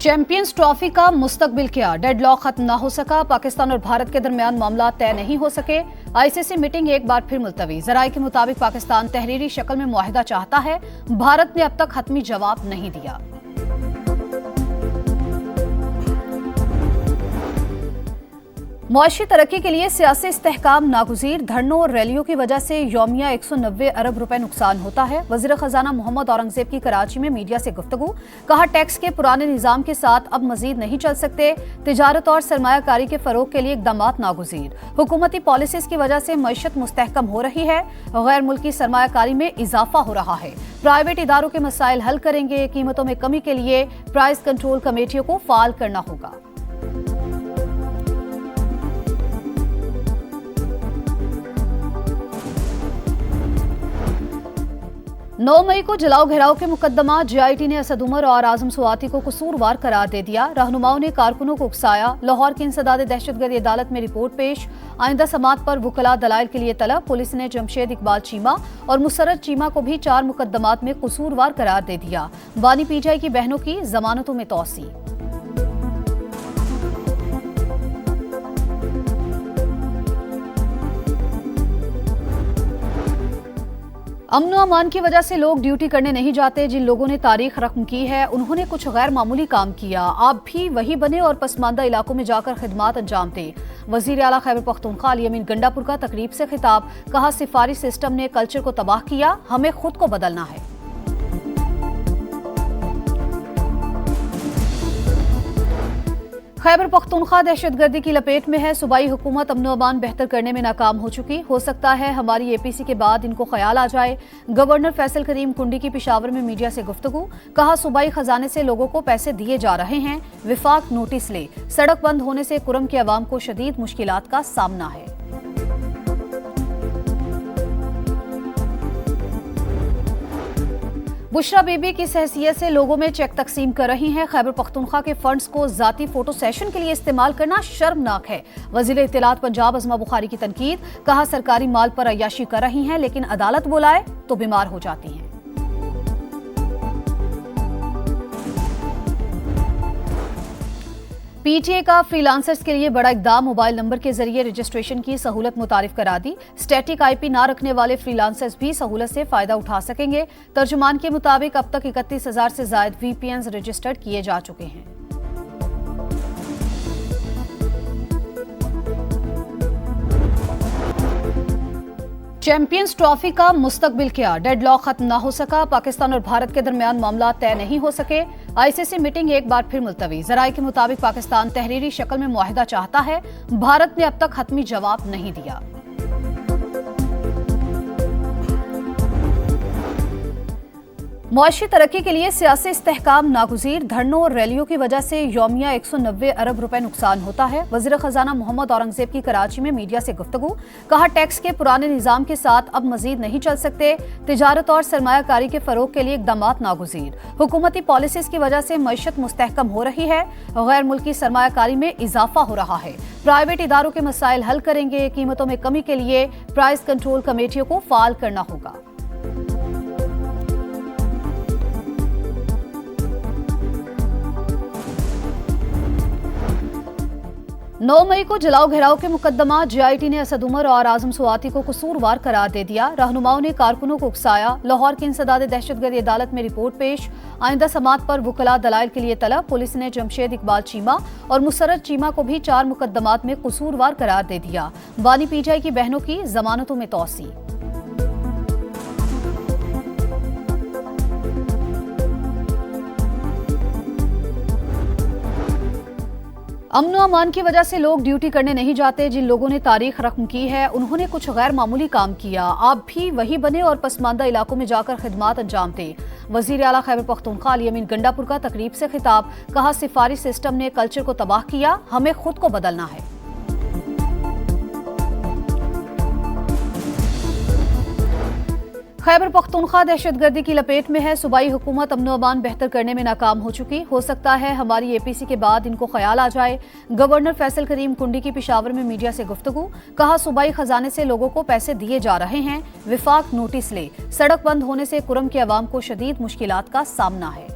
Champions trophy का मुस्तकबिल क्या? डेडलॉक खत्म ना हो सका। पाकिस्तान और भारत के दरमियान मामला तय नहीं हो सके। आईसीसी मीटिंग एक बार फिर मुलतवी। जराये के मुताबिक पाकिस्तान तहरीरी शक्ल में मुआहिदा चाहता है। भारत ने अब तक हतमी जवाब नहीं दिया। मुआशी तरक्की के लिए सियासी इस्तेहकाम नागुज़ीर। धरनों और रैलियों की वजह से यौमिया 190 अरब रुपए नुकसान होता है। वज़ीर ख़जाना मोहम्मद औरंगज़ेब की कराची में मीडिया से गुफ्तगू। कहा, टैक्स के पुराने निज़ाम के साथ अब मजीद नहीं चल सकते। तिजारत और सरमायाकारी के फ़रोग के लिए इक़दामात नागुज़ीर। हुकूमती पॉलिसीज़ की वजह से मईशत मुस्तहकम हो रही है। गैर मुल्की सरमायाकारी में इजाफा हो रहा है। प्राइवेट इदारों के मसाइल हल करेंगे। कीमतों में कमी के लिए प्राइस कंट्रोल कमेटियों को फ़ाल करना होगा। 9 मई को जलाओ घेराव के मुकदमा JIT ने असद उमर और आजम सुवाती को कसूरवार करार दे दिया। रहनुमाओं ने कारकुनों को उकसाया। लाहौर की इंसदाद दहशतगर्दी अदालत में रिपोर्ट पेश। आइंदा समात पर वुकला दलाइल के लिए तलब। पुलिस ने जमशेद इकबाल चीमा और मुसर्रत चीमा को भी 4 मुकदमात में कसूरवार करार दे दिया। बानी PTI की बहनों की जमानतों में तौसी। अमन व अमान की वजह से लोग ड्यूटी करने नहीं जाते। जिन लोगों ने तारीख रकम की है उन्होंने कुछ गैर मामूली काम किया। आप भी वही बने और पसमानदा इलाकों में जाकर खिदमात अंजाम दें। वजीर आला खैबर पख्तूनख्वा अली अमीन गंडापुर का तकरीब से खिताब। कहा, सिफारिश सिस्टम ने कल्चर को तबाह किया, हमें खुद को बदलना है। खैबर पख्तूनख्वा दहशतगर्दी की लपेट में है। सूबाई हुकूमत अमन अमान बेहतर करने में नाकाम हो चुकी। हो सकता है हमारी APC के बाद इनको ख्याल आ जाए। गवर्नर फैसल करीम कुंडी की पेशावर में मीडिया से गुफ्तगू। कहा, सूबाई खजाने से लोगों को पैसे दिए जा रहे हैं। विफाक नोटिस ले। सड़क बंद होने से कुरम के अवाम को शदीद मुश्किलात का सामना है। बुशरा बीबी किस हैसियत से लोगों में चेक तकसीम कर रही हैं? खैबर पख्तूनख्वा के फंड्स को जाती फोटो सेशन के लिए इस्तेमाल करना शर्मनाक है। वज़ीर इत्तलात पंजाब अज़मा बुखारी की तनकीद। कहा, सरकारी माल पर अय्याशी कर रही हैं, लेकिन अदालत बुलाए तो बीमार हो जाती हैं। PTA का फ्रीलांसर्स के लिए बड़ा इकदाम। मोबाइल नंबर के जरिए रजिस्ट्रेशन की सहूलत मुतारिफ करा दी। स्टैटिक IP ना रखने वाले फ्रीलांसर्स भी सहूलत से फायदा उठा सकेंगे। तर्जुमान के मुताबिक अब तक 31,000 से ज्यादा VPNs रजिस्टर्ड किए जा चुके हैं। चैंपियंस ट्रॉफी का मुस्तकबिल क्या? डेडलॉक खत्म ना हो सका। पाकिस्तान और भारत के दरमियान मामला तय नहीं हो सके। ICC मीटिंग एक बार फिर मुलतवी। जराये के मुताबिक पाकिस्तान तहरीरी शक्ल में मुआहिदा चाहता है। भारत ने अब तक हतमी जवाब नहीं दिया। मुआशी तरक्की के लिए सियासी इस्तेहकाम नागुज़ीर। धरनों और रैलियों की वजह से यौमिया 190 अरब रुपए नुकसान होता है। वज़ीर ख़जाना मोहम्मद औरंगज़ेब की कराची में मीडिया से गुफ्तगू। कहा, टैक्स के पुराने निज़ाम के साथ अब मजीद नहीं चल सकते। तिजारत और सरमायाकारी के फ़रोग के लिए इक़दामात नागुज़ीर। हुकूमती पॉलिसीज़ की वजह से मईशत मुस्तहकम हो रही है। गैर मुल्की सरमायाकारी में इजाफा हो रहा है। प्राइवेट इदारों के मसाइल हल करेंगे। कीमतों में कमी के लिए प्राइस कंट्रोल कमेटियों को फ़ाल करना होगा। 9 मई को जलाओ घेराव के मुकदमा JIT ने असद उमर और आजम सुवाती को कसूरवार करार दे दिया। रहनुमाओं ने कारकुनों को उकसाया। लाहौर की इंसदाद दहशतगर्दी अदालत में रिपोर्ट पेश। आइंदा समात पर वुकला दलाइल के लिए तलब। पुलिस ने जमशेद इकबाल चीमा और मुसर्रत चीमा को भी 4 मुकदमात में कसूरवार करार दे दिया। बानी PTI की बहनों की जमानतों में तौसी। अमन व अमान की वजह से लोग ड्यूटी करने नहीं जाते। जिन लोगों ने तारीख रकम की है उन्होंने कुछ गैर मामूली काम किया। आप भी वही बने और पसमानदा इलाकों में जाकर खिदमात अंजाम दें। वज़ीर आला खैबर पख्तूनख्वा अली अमीन गंडापुर का तकरीब से खिताब। कहा, सिफारिश सिस्टम ने कल्चर को तबाह किया, हमें खुद को बदलना है। खैबर पख्तूनख्वा दहशतगर्दी की लपेट में है। सूबाई हुकूमत अमन अमान बेहतर करने में नाकाम हो चुकी। हो सकता है हमारी APC के बाद इनको ख्याल आ जाए। गवर्नर फैसल करीम कुंडी की पेशावर में मीडिया से गुफ्तगू। कहा, सूबाई खजाने से लोगों को पैसे दिए जा रहे हैं। विफाक नोटिस ले। सड़क बंद होने से कुरम के अवाम को शदीद मुश्किलात का सामना है।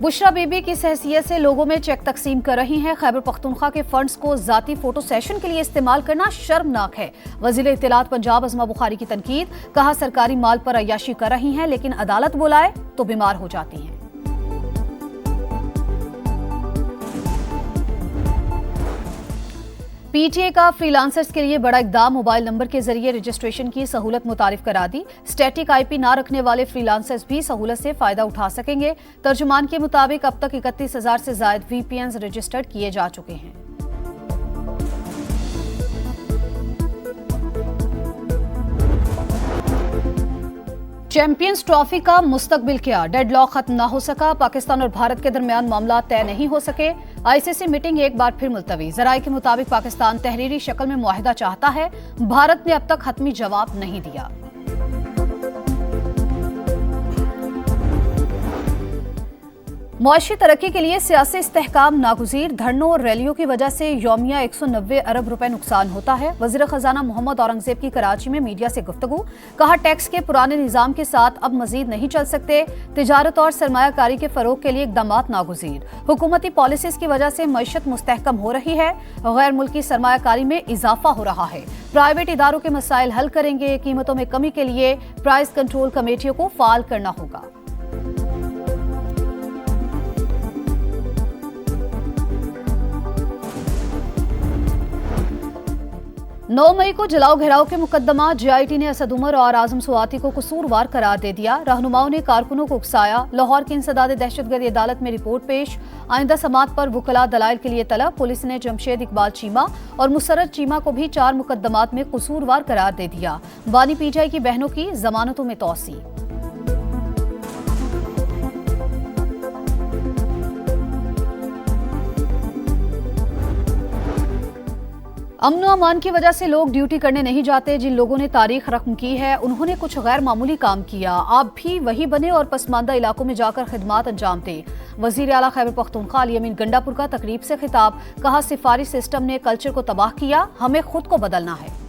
बुशरा बीबी किस हैसियत से लोगों में चेक तकसीम कर रही हैं। खैबर पख्तूनख्वा के फंड्स को जाती फोटो सेशन के लिए इस्तेमाल करना शर्मनाक है। वजीर इत्तलात पंजाब अज़मा बुखारी की तनकीद, कहा सरकारी माल पर अय्याशी कर रही हैं लेकिन अदालत बुलाए तो बीमार हो जाती हैं। पीटीए का फ्रीलांसर्स के लिए बड़ा इकदाम, मोबाइल नंबर के जरिए रजिस्ट्रेशन की सहूलत मुतारिफ करा दी। स्टैटिक आईपी ना रखने वाले फ्रीलांसर्स भी सहूलत से फायदा उठा सकेंगे। तर्जुमान के मुताबिक अब तक 31,000 से ज्यादा वीपीएन रजिस्टर्ड किए जा चुके हैं। चैंपियंस ट्रॉफी का मुस्तकबिल क्या, डेडलॉक खत्म ना हो सका। पाकिस्तान और भारत के दरमियान मामला तय नहीं हो सके। आईसीसी मीटिंग एक बार फिर मुलतवी। जराये के मुताबिक पाकिस्तान तहरीरी शक्ल में मुआहिदा चाहता है, भारत ने अब तक हतमी जवाब नहीं दिया। मुआशी तरक्की के लिए सियासी इस्तेहकाम नागुज़ीर, धरनों और रैलियों की वजह से यौमिया 190 अरब रुपए नुकसान होता है। वज़ीर ख़जाना मोहम्मद औरंगज़ेब की कराची में मीडिया से गुफ्तगू, कहा टैक्स के पुराने निज़ाम के साथ अब मजीद नहीं चल सकते। तिजारत और सरमायाकारी के फरोग के लिए इक़दामात नागुज़ीर। हुकूमती पॉलिसीज़ की वजह से मईशत मुस्तहकम हो रही है, गैर मुल्की सरमायाकारी में इजाफा हो रहा है। प्राइवेट इदारों के मसाइल हल करेंगे। कीमतों में कमी के लिए प्राइस कंट्रोल कमेटियों को फाल करना होगा। 9 मई को जलाओ घेराव के मुकदमा, जीआईटी ने असद उमर और आजम सुवाती को कसूरवार करार दे दिया। रहनुमाओं ने कारकुनों को उकसाया। लाहौर की इंसदाद दहशतगर्दी अदालत में रिपोर्ट पेश, आइंदा समात पर वुकला दलाइल के लिए तलब। पुलिस ने जमशेद इकबाल चीमा और मुसर्रत चीमा को भी 4 मुकदमात में कसूरवार करार दे दिया। बानी पीटीआई की बहनों की जमानतों में तौसी। अमन अमान की वजह से लोग ड्यूटी करने नहीं जाते। जिन लोगों ने तारीख रकम की है उन्होंने कुछ गैर मामूली काम किया, आप भी वही बने और पसमानदा इलाकों में जाकर खिदमात अंजाम दें। वजीर आला खैबर पख्तूनख्वा अली अमीन गंडापुर का तकरीब से खिताब, कहा सिफारिश सिस्टम ने कल्चर को तबाह किया, हमें खुद को बदलना है।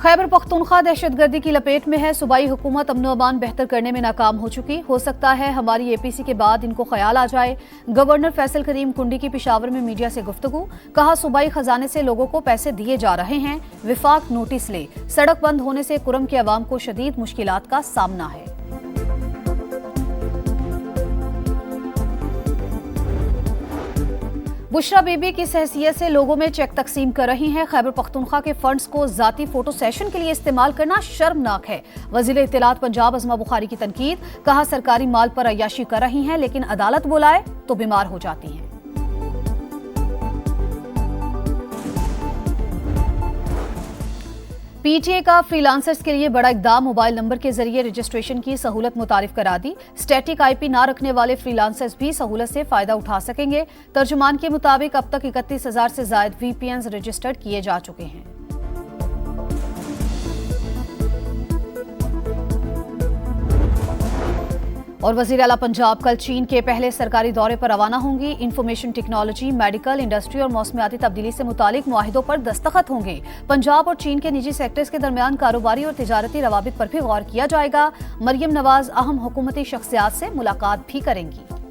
खैबर पख्तूनख्वा दहशतगर्दी की लपेट में है। सूबाई हुकूमत अमन अमान बेहतर करने में नाकाम हो चुकी। हो सकता है हमारी एपीसी के बाद इनको ख्याल आ जाए। गवर्नर फैसल करीम कुंडी की पेशावर में मीडिया से गुफ्तगू, कहा सूबाई खजाने से लोगों को पैसे दिए जा रहे हैं, विफाक नोटिस ले। सड़क बंद होने से कुरम के अवाम को शदीद मुश्किलात का सामना है। बुशरा बीबी किस हैसियत से लोगों में चेक तकसीम कर रही हैं। खैबर पख्तूनख्वा के फंड्स को जाती फोटो सेशन के लिए इस्तेमाल करना शर्मनाक है। वज़ीर इत्तलात पंजाब अज़मा बुखारी की तनकीद, कहा सरकारी माल पर अय्याशी कर रही हैं लेकिन अदालत बुलाए तो बीमार हो जाती हैं। पीटीए का फ्रीलांसर्स के लिए बड़ा इकदाम, मोबाइल नंबर के जरिए रजिस्ट्रेशन की सहूलत मुतारिफ करा दी। स्टैटिक आईपी ना रखने वाले फ्रीलांसर्स भी सहूलत से फायदा उठा सकेंगे। तर्जुमान के मुताबिक अब तक 31,000 से ज्यादा वीपीएन रजिस्टर्ड किए जा चुके हैं। और वज़ीर आला पंजाब कल चीन के पहले सरकारी दौरे पर रवाना होंगी। इंफॉर्मेशन टेक्नोलॉजी, मेडिकल, इंडस्ट्री और मौसमियाती तब्दीली से मुतालिक मुआहिदों पर दस्तखत होंगे। पंजाब और चीन के निजी सेक्टर्स के दरमियान कारोबारी और तिजारती रवाबित पर भी गौर किया जाएगा। मरियम नवाज अहम हुकूमती शख्सियात से मुलाकात भी करेंगी।